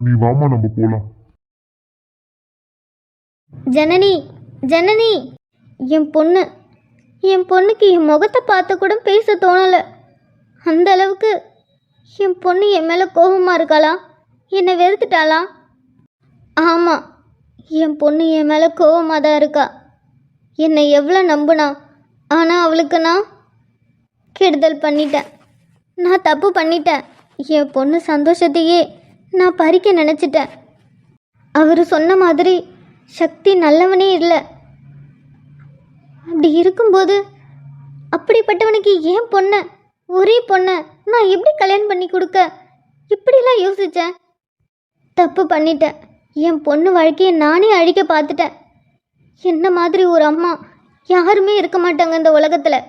நீ வாமா, நம்ம போலாம். ஜனனி, ஜனனி, என் பொண்ணுக்கு என் முகத்தை பார்த்து கூட பேச தோணலை. அந்த அளவுக்கு என் பொண்ணு என் மேலே கோபமாக இருக்காளா? என்னை வெறுத்துட்டாளா? ஆமாம், என் பொண்ணு என் மேலே கோபமாக தான் இருக்கா. என்னை எவ்வளோ நம்புனா, ஆனால் அவளுக்கு நான் கெடுதல் பண்ணிட்டேன். நான் தப்பு பண்ணிட்டேன். என் பொண்ணு சந்தோஷத்தையே நான் பறிக்க நினச்சிட்டேன். அவர் சொன்ன மாதிரி சக்தி நல்லவனே இல்லை. அப்படி இருக்கும்போது அப்படிப்பட்டவனுக்கு ஏன் பொண்ணை, ஒரே பொண்ணை நான் எப்படி கல்யாணம் பண்ணி கொடுக்க இப்படிலாம் யோசித்தேன். தப்பு பண்ணிட்டேன். என் பொண்ணு வாழ்க்கையை நானே அழிக்க பார்த்துட்டேன். என்ன மாதிரி ஒரு அம்மா யாருமே இருக்க மாட்டாங்க இந்த உலகத்தில்.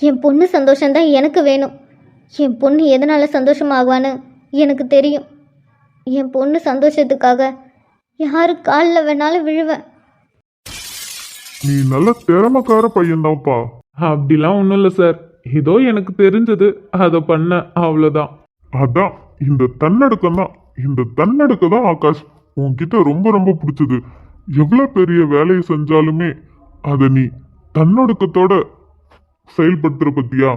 என் பொண்ணு சந்தோஷம்தான் எனக்கு வேணும். என் பொண்ணு எதனால் சந்தோஷமாகுவான்னு எனக்கு தெரியும். என் பொண்ணு சந்தோஷத்துக்காக யாரு காலில் வேணாலும் விழுவேன். நீ நல்ல திறமைக்கார பையன்தான்ப்பா. அப்படிலாம் ஒன்றும் இல்லை சார். ஏதோ எனக்கு தெரிஞ்சது அதை பண்ண, அவ்வளோதான். அதான் இந்த தன்னடக்கம் தான். இந்த தன்னடக்கம் தான் ஆகாஷ் உன்கிட்ட ரொம்ப ரொம்ப பிடிச்சது. எவ்வளவு பெரிய வேலையை செஞ்சாலுமே அதை நீ தன்னடக்கத்தோட செயல்படுத்துற பத்தியா,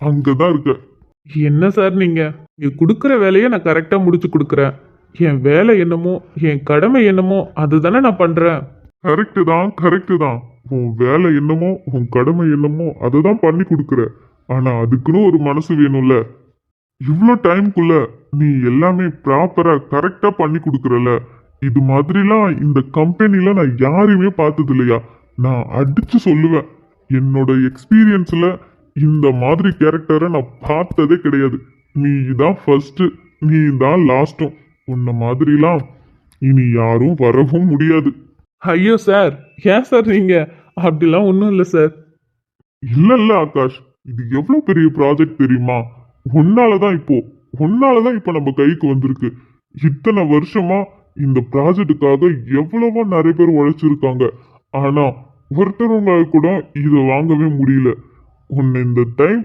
அங்கதான் இருக்க. என்ன சார் நீங்கள் கொடுக்குற வேலையை நான் கரெக்டாக முடிச்சு கொடுக்குறேன். என் வேலை என்னமோ, என் கடமை என்னமோ அதுதானே நான் பண்ணுறேன். கரெக்டு தான், கரெக்டு தான். உன் வேலை என்னமோ, உன் கடமை என்னமோ அதை தான் பண்ணி கொடுக்குற. ஆனா அதுக்குன்னு ஒரு மனசு வேணும்ல. இவ்வளோ டைம்குள்ள நீ எல்லாமே ப்ராப்பரா கரெக்டா பண்ணி கொடுக்குறல. இது மாதிரிலாம் இந்த கம்பெனில நான் யாரையுமே பார்த்தது இல்லையா. நான் அடிச்சு சொல்லுவேன், என்னோட எக்ஸ்பீரியன்ஸ்ல இந்த மாதிரி கேரக்டரை நான் பார்த்ததே கிடையாது. நீ தான் ஃபர்ஸ்ட், நீ தான் லாஸ்ட்டும். உன்ன மாதிரிலாம் இனி யாரும் வரவும் முடியாது. ஐயோ சார், ஏன் சார் நீங்கள் அப்படிலாம் ஒன்றும் இல்லை சார். இல்ல ஆகாஷ், இது எவ்வளவு பெரிய ப்ராஜெக்ட் தெரியுமா. உன்னாலதான் இப்போ நம்ம கைக்கு வந்திருக்கு. இத்தனை வருஷமா இந்த ப்ராஜெக்டுக்காக எவ்வளவோ நிறைய பேர் உழைச்சிருக்காங்க. ஆனா ஒருத்தவங்க கூட இதை வாங்கவே முடியல. உன்னை இந்த டைம்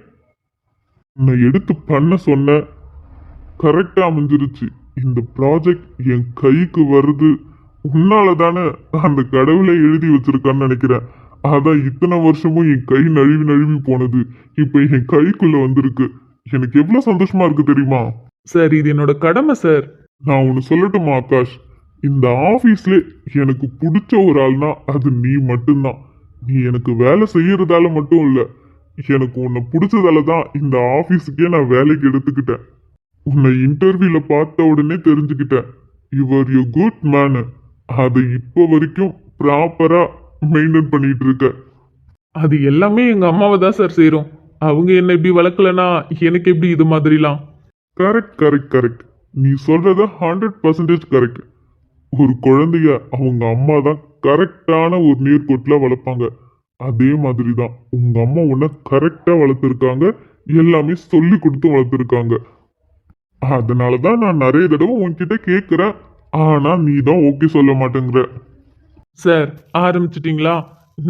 உன்னை எடுத்து பண்ண சொன்ன, கரெக்டா அமைஞ்சிருச்சு. இந்த ப்ராஜெக்ட் என் கைக்கு வருது உன்னால தானே. அந்த கடவுளை எழுதி வச்சிருக்கான்னு நினைக்கிறேன். அதான் இத்தனை வருஷமும் என் கை நழுவி நழுவி போனது இப்போ என் கைக்குள்ள வந்திருக்கு. எனக்கு எவ்வளவு சந்தோஷமா இருக்கு தெரியுமா. சார், இது என்னோட கடமை சார். நான் ஒன்று சொல்லட்டுமா ஆகாஷ், இந்த ஆஃபீஸ்ல எனக்கு பிடிச்ச ஒரு ஆள்னா அது நீ மட்டும்தான். நீ எனக்கு வேலை செய்யறதால மட்டும் இல்ல, எனக்கு உன்னை பிடிச்சதால தான் இந்த ஆஃபீஸுக்கே நான் வேலைக்கு எடுத்துக்கிட்டேன். உன்னை இன்டர்வியூல பார்த்த உடனே தெரிஞ்சுக்கிட்டேன், யுவர் யூ குட் மேனு. அதை இப்போ வரைக்கும் ப்ராப்பரா மெயின்டைன் பண்ணிட்டு இருக்க. அது எல்லாமே எங்கள் அம்மாவை தான் சார் செய்கிறோம். அவங்க என்ன இப்படி வளர்க்கலனா எனக்கு எப்படி இது மாதிரிலாம். Correct correct correct. நீ சொல்றத 100% கரெக்ட். ஒரு குழந்தைய அவங்க அம்மா தான் கரெக்டான ஒரு நேர்கோட்டில் வளர்ப்பாங்க. அதே மாதிரி தான் உங்க அம்மா உன்னை கரெக்டாக வளர்த்துருக்காங்க. எல்லாமே சொல்லி கொடுத்து வளர்த்துருக்காங்க. அதனால தான் நான் நிறைய தடவை உன்கிட்ட கேட்குறேன், ஆனா நீ தான் ஓகே சொல்ல மாட்டேங்கிற. சார், ஆரம்பிச்சிட்டிங்களா?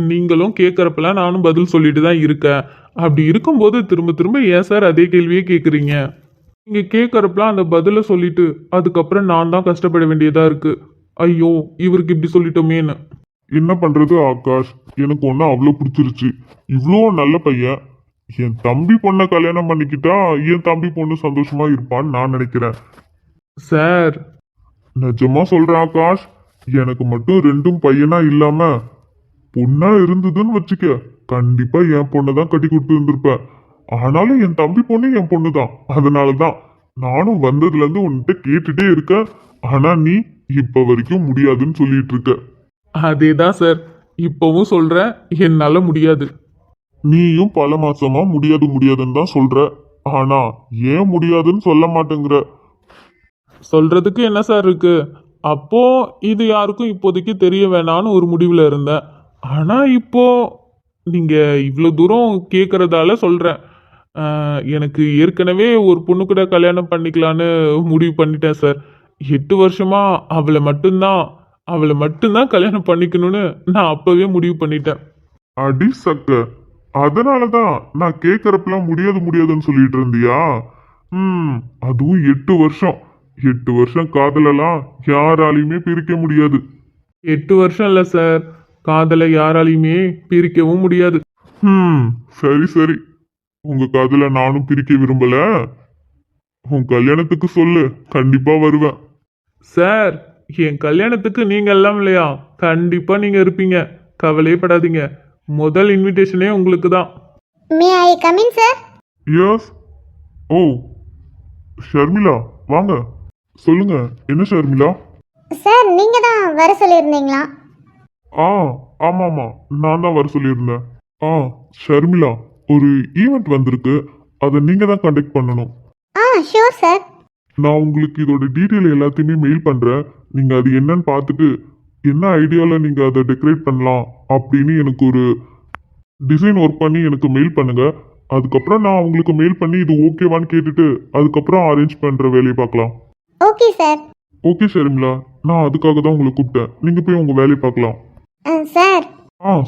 நீங்களும் கேட்குறப்பெல்லாம் நானும் பதில் சொல்லிட்டு தான் இருக்கேன். அப்படி இருக்கும்போது திரும்ப திரும்ப ஏன் சார் அதே கேள்வியே கேட்குறீங்க? நீங்கள் கேட்குறப்பெல்லாம் அந்த பதிலை சொல்லிட்டு அதுக்கப்புறம் நான் தான் கஷ்டப்பட வேண்டியதாக இருக்குது. ஐயோ, இவருக்கு இப்படி சொல்லிட்டோமேன்னு. என்ன பண்றது ஆகாஷ், எனக்கு ஒன்று அவ்வளோ பிடிச்சிருச்சு. இவ்வளோ நல்ல பையன். என் தம்பி பொண்ணை கல்யாணம் பண்ணிக்கிட்டா என் தம்பி பொண்ணு சந்தோஷமா இருப்பான்னு நான் நினைக்கிறேன். சார், நிஜமா சொல்றேன் ஆகாஷ், எனக்கு மட்டும் ரெண்டும் பையனா இல்லாம பொண்ணா இருந்ததுன்னு வச்சுக்க, கண்டிப்பா என் பொண்ணை தான் கட்டி கொடுத்து இருந்திருப்பேன். ஆனாலும் என் தம்பி பொண்ணு என் பொண்ணு தான். அதனாலதான் நானும் வந்ததுல இருந்து உன்கிட்ட கேட்டுட்டே இருக்கேன். ஆனா நீ இப்ப வரைக்கும் முடியாதுன்னு சொல்லிட்டு இருக்க. அதே தான் சார், இப்போவும் சொல்கிறேன், என்னால் முடியாது. நீயும் பல மாசமா முடியாது முடியாதுன்னு தான் சொல்ற. ஆனா ஏன் முடியாதுன்னு சொல்ல மாட்டேங்கிற. சொல்கிறதுக்கு என்ன சார் இருக்குது? அப்போ இது யாருக்கும் இப்போதைக்கு தெரிய வேணான்னு ஒரு முடிவில் இருந்தேன். ஆனால் இப்போ நீங்கள் இவ்வளோ தூரம் கேட்குறதால சொல்கிறேன். எனக்கு ஏற்கனவே ஒரு பொண்ணு கூட கல்யாணம் பண்ணிக்கலான்னு முடிவு பண்ணிட்டேன் சார். 8 வருஷமாக அவளை மட்டும்தான் அவளை மட்டும்தான் கல்யாணம் பண்ணிக்கணும்னு நான் அப்பவே முடிவு பண்ணிட்டேன். அடி சக்க, அதனாலதான் நான் கேட்கறப்பெல்லாம் முடியாது முடியாதுன்னு சொல்லிட்டு இருந்தியா? அதுவும் 8 வருஷம். 8 வருஷம் காதலெல்லாம் யாராலையுமே பிரிக்க முடியாது. 8 வருஷம் இல்லை சார், காதலை யாராலையுமே பிரிக்கவும் முடியாது. சரி சரி, உங்க காதல நானும் பிரிக்க விரும்பல. உன் கல்யாணத்துக்கு சொல்லு, கண்டிப்பா வருவேன். சார், என் கல்யாணத்துக்கு நீங்க எல்லாம் இல்லையா, கண்டிப்பா நீங்க இருப்பீங்க, கவலையே படாதீங்க. முதல் இன்விடேஷனே உங்களுக்கு தான். May I come in sir? Yes. Oh Sharmila, வாங்க. சொல்லுங்க, என்ன ஷர்மிளா? சார் நீங்க தான் வர சொல்லியிருந்தீங்களா? ஆ ஆமாமா, நான் தான் வர சொல்லியிருந்தேன். ஷர்மிளா, ஒரு ஈவெண்ட் வந்திருக்கு, அதை நீங்க தான் கண்டக்ட் பண்ணணும். Sure sir. நான் உங்களுக்கு இதோட டீட்டெயில் எல்லாத்தையுமே மெயில் பண்றேன். நீங்க அது என்னன்னு பார்த்துட்டு என்ன ஐடியாவில் நீங்க அதை டெக்கரேட் பண்ணலாம் அப்படின்னு எனக்கு ஒரு டிசைன் ஒர்க் பண்ணி எனக்கு மெயில் பண்ணுங்க. அதுக்கப்புறம் நான் உங்களுக்கு மெயில் பண்ணி இது ஓகேவான்னு கேட்டுட்டு அதுக்கப்புறம் அரேஞ்ச் பண்ற வேலையை பார்க்கலாம். Okay sir. ஓகே ஷர்மிளா, நான் அதுக்காக தான் உங்களை கூப்பிட்டேன். நீங்க போய் உங்க வேலையை பார்க்கலாம். சார்.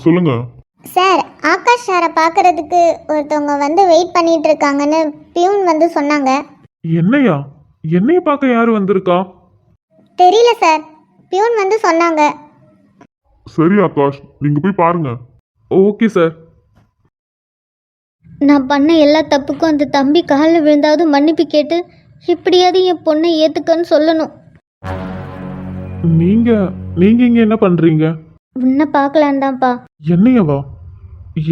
சொல்லுங்க. சார், ஆகாஷ் சாரை பார்க்கறதுக்கு ஒருத்தவங்க வந்து வெயிட் பண்ணிட்டு இருக்காங்கன்னு பியூன் வந்து சொன்னாங்க. என்னையா? என்னைய பார்க்க யாரு வந்திருக்கா? தெரியல சார், பியூன் வந்து சொன்னாங்க. சரி ஆகாஷ், நீங்க போய் பாருங்க. Okay sir. நான் பண்ண எல்லா தப்புக்கும் அந்த தம்பி காலில் விழுந்தாவது மன்னிப்பு கேட்டு எப்படியாவது என் பொண்ணை ஏத்துக்கன்னு சொல்லணும். நீங்க நீங்க இங்க என்ன பண்றீங்க? உன்னை பார்க்கலான் தான்ப்பா. என்னையவா?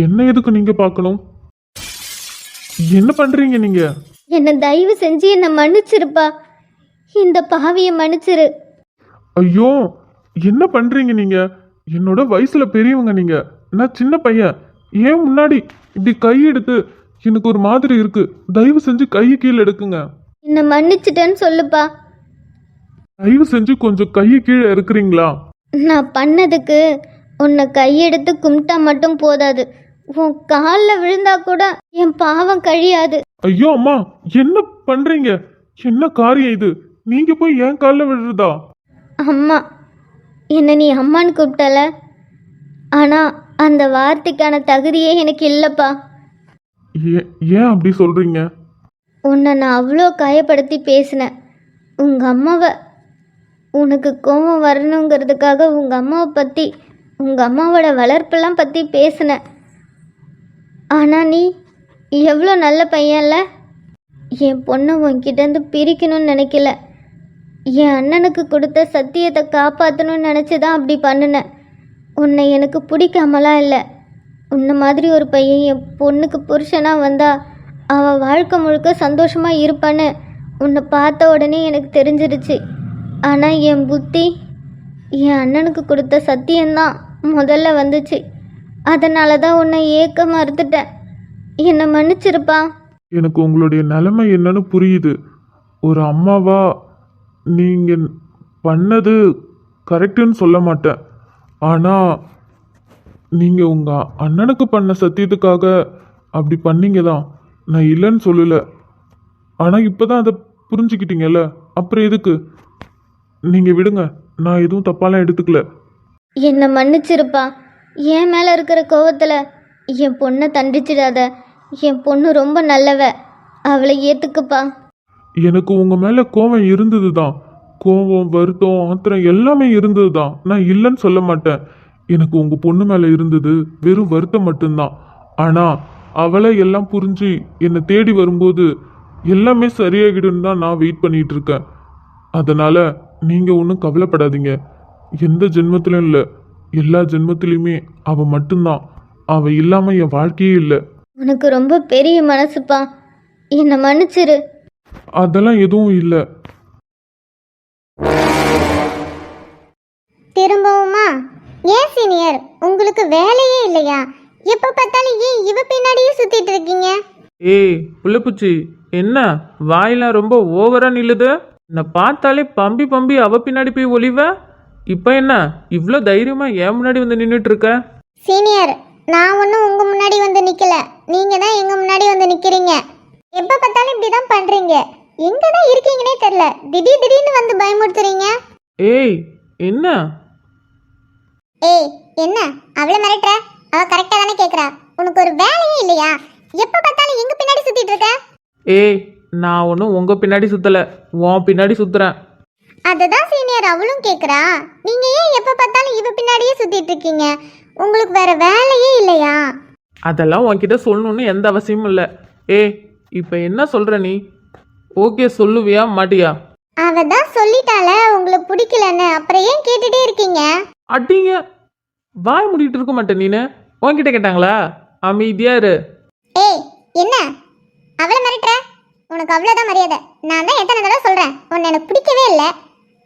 என்ன எதுக்கு நீங்க பார்க்கணும்? என்ன பண்றீங்க நீங்க? என்னை தயவு செஞ்சு என்னை மன்னிச்சிருப்பா. இந்த பாவியை மன்னிச்சிரு. ஐயோ, என்ன பண்றீங்க நீங்க? என்னோட வயசுல பெரியவங்க நீங்க, நான் சின்ன பையன். ஏன் முன்னாடி இப்படி கை எடுத்து எனக்கு ஒரு மாதிரி இருக்கு. தயவு செஞ்சு கையை கீழே எடுக்குங்க. என்னை மன்னிச்சிட்டேன்னு சொல்லுப்பா. தயவு செஞ்சு கொஞ்சம் கையை கீழே இருக்கிறீங்களா? நான் பண்ணதுக்கு உன்னை கையெடுத்து கும்பிட்டா மட்டும் போதாது, உன் காலில் விழுந்தா கூட என் பாவம் கழியாது. ஐயோ அம்மா, என்ன பண்றீங்க? என்ன காரியம் இது? நீங்க போய் ஏன் காலில் விழுறதா? அம்மா, என்னை நீ அம்மான்னு கூப்பிட்டல, ஆனால் அந்த வார்த்தைக்கான தகுதியே எனக்கு இல்லைப்பா. ஏன் அப்படி சொல்றீங்க? உன்னை நான் அவ்வளோ காயப்படுத்தி பேசினேன். உங்கள் அம்மாவை, உனக்கு கோபம் வரணுங்கிறதுக்காக உங்கள் அம்மாவை பற்றி, உங்கள் அம்மாவோட வளர்ப்பெல்லாம் பற்றி பேசினேன். ஆனால் நீ எவ்வளோ நல்ல பையன்ல. என் பொண்ணை உன்கிட்டேருந்து பிரிக்கணும்னு நினைக்கல. என் அண்ணனுக்கு கொடுத்த சத்தியத்தை காப்பாற்றணும்னு நினச்சி தான் அப்படி பண்ணினேன். உன்னை எனக்கு பிடிக்காமலாம் இல்லை. உன்னை மாதிரி ஒரு பையன் என் பொண்ணுக்கு புருஷனாக வந்தா அவள் வாழ்க்கை முழுக்க சந்தோஷமாக இருப்பான்னு உன்னை பார்த்த உடனே எனக்கு தெரிஞ்சிருச்சு. ஆனால் என் புத்தி என் அண்ணனுக்கு கொடுத்த சத்தியம்தான் முதல்ல வந்துச்சு. அதனால தான் உன்னை ஏற்க மறுத்துட்டேன். என்னை மன்னிச்சிருப்பா. எனக்கு உங்களுடைய நிலைமை என்னன்னு புரியுது. ஒரு அம்மாவா நீங்க பண்ணது கரெக்டுன்னு சொல்ல மாட்டேன். ஆனால் நீங்கள் உங்கள் அண்ணனுக்கு பண்ண சத்தியத்துக்காக அப்படி பண்ணீங்க தான், நான் இல்லைன்னு சொல்லலை. ஆனால் இப்போ தான் அதை புரிஞ்சுக்கிட்டீங்கல்ல, அப்புறம் எதுக்கு? நீங்கள் விடுங்க, நான் எதுவும் தப்பாலாம் எடுத்துக்கல. என்னை மன்னிச்சிருப்பா. என் மேலே இருக்கிற கோவத்தில் என் பொண்ணை தண்டிச்சிடாத. என் பொண்ணு ரொம்ப நல்லவ, அவளை ஏற்றுக்குப்பா. எனக்கு உங்கள் மேலே கோபம் இருந்தது தான். கோபம், வருத்தம், ஆத்திரம் எல்லாமே இருந்தது தான். நான் இல்லைன்னு சொல்ல மாட்டேன். எனக்கு உங்கள் பொண்ணு மேலே இருந்தது வெறும் வருத்தம் மட்டும்தான். ஆனால் அவளை எல்லாம் புரிஞ்சு என்னை தேடி வரும்போது எல்லாமே சரியாகிடுன்னு தான் நான் வெயிட் பண்ணிகிட்டு இருக்கேன். அதனால் நீங்கள் ஒன்றும் கவலைப்படாதீங்க. எந்த ஜென்மத்திலும் இல்லை, எல்லா ஜென்மத்திலையுமே அவள் மட்டும்தான். அவள் இல்லாமல் என் வாழ்க்கையே இல்லை. உனக்கு ரொம்ப பெரிய மனசுப்பா. என்னை மன்னிச்சிரு. அதெல்லாம் எதுவும் இல்லை. திரும்பவுமா? ஏன் சீனியர், உங்களுக்கு வேலையே இல்லையா? எப்போ பார்த்தாலும் ஏன் இவ பின்னாடியே சுத்திட்டு இருக்கீங்க? ஏய் புள்ளப்பூச்சி, என்ன வாயெல்லாம் ரொம்ப ஓவரா நில்லுது? நான் பார்த்தாலே பம்பி பம்பி அவ பின்னாடி போய் ஒளிவ. இப்போ என்ன இவ்வளோ தைரியமா என் முன்னாடி வந்து நின்றுட்டு இருக்க? சீனியர், நான் ஒன்றும் உங்க முன்னாடி வந்து நிக்கல, நீங்க தான் எங்க முன்னாடி வந்து நிக்கிறீங்க. எப்போ பார்த்தாலும் இப்படி தான் பண்றீங்க. எங்க தான் இருக்கீங்கன்னே தெரியல. திடீர்னு வந்து பயமுறுத்துறீங்க. ஏய் என்ன ஏய் என்ன அவளை மிரட்டுற? அவ கரெக்டா தானே கேக்குறா. உனக்கு ஒரு வேலையே இல்லையா? எப்ப பார்த்தாலும் எங்க பின்னாடி சுத்திட்டு இருக்க? ஏய், நான் ஒன்றும் உங்கள் பின்னாடி சுற்றலை, உன் பின்னாடி சுற்றுறேன். அதுதான் சீனியர் அவளும் கேக்குறா. நீங்க ஏன் எப்ப பார்த்தாலும் இவ பின்னாடியே சுத்திட்டு இருக்கீங்க? உங்களுக்கு வேற வேலையே இல்லையா? அதெல்லாம் உன்கிட்ட சொல்லணும்னு எந்த அவசியமும் இல்லை. ஏய், இப்போ என்ன சொல்கிற நீ? ஓகே சொல்லுவியா மாட்டியா? அவ தான் சொல்லிட்டால உங்களுக்கு பிடிக்கலன்னு, அப்புறம் ஏன் கேட்டுட்டே இருக்கீங்க? அடிங்க, வாய் மூடிட்டு இருக்க மாட்டேன் நீனு. உன்கிட்ட கேட்டாங்களா? அமைதியா இரு. ஏய் என்ன அவளை மிரட்டுற? உனக்கு அவ்வளோதான் மரியாதை. நான் தான் எத்தனை தடவை சொல்றேன், உன்னை எனக்கு பிடிக்கவே இல்லை.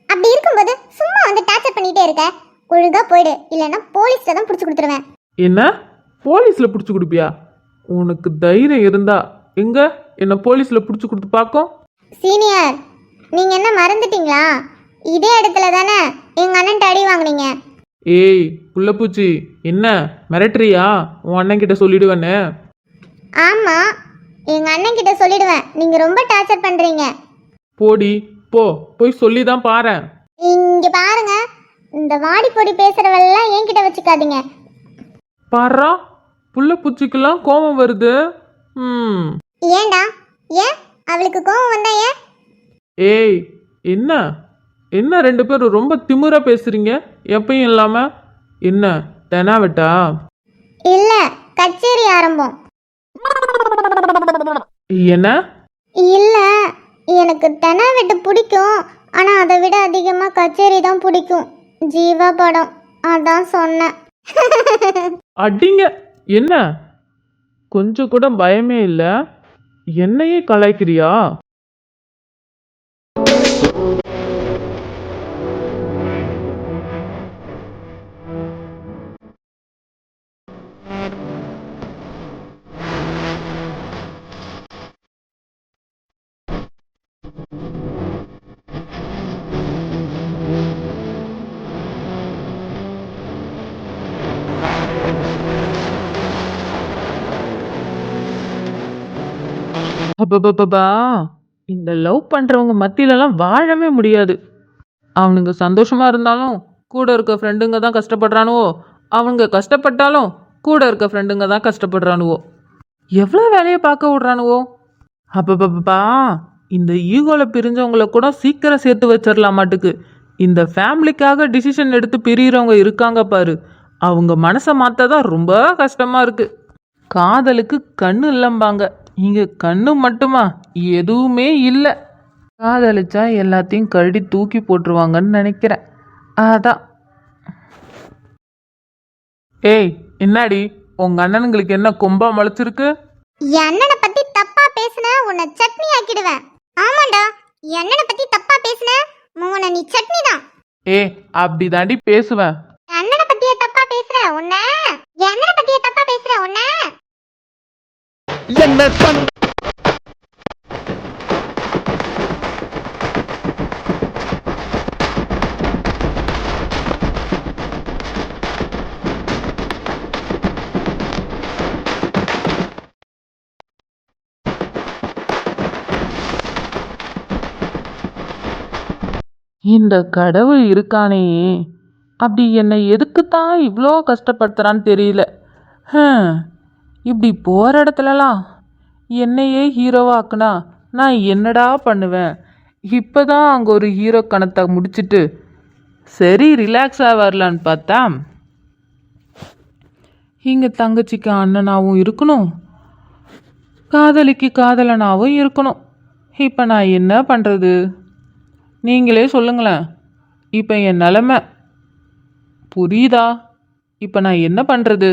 அப்படி இருக்கும்போது சும்மா வந்து டார்ச்சர் பண்ணிட்டே இருக்க. ஒழுங்கா போயிடு, இல்லைன்னா போலீஸ்ல தான் பிடிச்சி கொடுத்துருவேன். என்ன போலீஸில் பிடிச்சி கொடுப்பியா? உனக்கு தைரியம் இருந்தா எங்க என்ன போலீஸில் பிடிச்சி கொடுத்து பார்க்கும்? சீனியர், நீங்க என்ன மறந்துட்டீங்களா? இதே இடத்துல தானே எங்க அண்ணன் அடி வாங்குனீங்க. ஏய் புள்ளப்பூச்சி, என்ன மிரட்டுறியா? உன் அண்ணன் கிட்ட சொல்லிடுவேன்னு. ஆமா, எங்க அண்ணன் கிட்ட சொல்லிடுவேன், நீங்க ரொம்ப டார்ச்சர் பண்றீங்க. போடி போ, போய் சொல்லி தான் பாரேன். இங்க பாருங்க, இந்த வாடி பொடி பேசுறவெல்லாம் என்கிட்ட வச்சுக்காதீங்க. பாரா, புள்ளப்பூச்சிக்கெல்லாம் கோபம் வருது. ஏண்டா? ஏன் அவளுக்கு கோவம் வந்தா ஏன்? ஏய் என்ன என்ன ரெண்டு பேரும் ரொம்ப திமிரா பேசுறீங்க எப்பயும் இல்லாம. என்ன தெனாவட்டா? இல்ல, கச்சேரி ஆரம்பம். என்ன? இல்ல, எனக்கு தெனாவெட்டு பிடிக்கும், ஆனா அதை விட அதிகமா கச்சேரி தான் பிடிக்கும். ஜீவா படம், அதான் சொன்னேன். அடிங்க, என்ன கொஞ்சம் கூட பயமே இல்ல? என்னையே கலாய்க்கிறியா? அப்பப்பப்பா, இந்த லவ் பண்றவங்க மத்தியிலலாம் வாழவே முடியாது. அவனுங்க சந்தோஷமா இருந்தாலும் கூட இருக்க ஃப்ரெண்டுங்க தான் கஷ்டப்படுறானுவோ, அவங்க கஷ்டப்பட்டாலும் கூட இருக்க ஃப்ரெண்டுங்க தான் கஷ்டப்படுறானுவோ. எவ்வளோ வேலையை பார்க்க விடுறானுவோ. அப்பப்பப்பா, இந்த ஈகோவில் பிரிஞ்சவங்கள கூட சீக்கிரம் சேர்த்து வச்சிடலாம் மாட்டுக்கு. இந்த ஃபேமிலிக்காக டிசிஷன் எடுத்து பிரிகிறவங்க இருக்காங்க பாரு, அவங்க மனசை மாற்றதான் ரொம்ப கஷ்டமாக இருக்கு. காதலுக்கு கண்ணு இல்லம்பாங்க, இங்கே கண்ணு மட்டுமா? எதுவுமே இல்லை. காதலிச்சா எல்லாத்தையும் கழட்டி தூக்கி போட்டுருவாங்கன்னு நினைக்கிறேன். அதான். ஏய் என்னடி, உங்க அண்ணனுங்களுக்கு என்ன கொம்பா முளைச்சிருக்கு? என் அண்ணனை பத்தி தப்பா பேசுன உன்னை சட்னி ஆக்கிடுவேன். ஆமாண்டா, என் அண்ணனை பத்தி தப்பா பேசுன உன்னை நீ சட்னி தான். ஏ அப்படி தாண்டி பேசுவேன். என் அண்ணனை பத்தியே தப்பா பேசுற உன்னை, என் அண்ணனை பத்தியே தப்பா பேசுற உன்னை. இந்த கடவுள் இருக்கானே, அப்படி என்னை எதுக்குத்தான் இவ்வளோ கஷ்டப்படுத்துறான்னு தெரியல. இப்படி போகிற இடத்துலலாம் என்னையே ஹீரோவாக்குனா நான் என்னடா பண்ணுவேன்? இப்போ தான் அங்கே ஒரு ஹீரோ கணத்தை முடிச்சிட்டு சரி ரிலாக்ஸாக வரலான்னு பார்த்தா, இங்கே தங்கச்சிக்கு அண்ணனாகவும் இருக்கணும், காதலிக்கு காதலனாகவும் இருக்கணும். இப்போ நான் என்ன பண்ணுறது? நீங்களே சொல்லுங்களேன். இப்போ என் நிலமை புரியுதா? இப்போ நான் என்ன பண்ணுறது?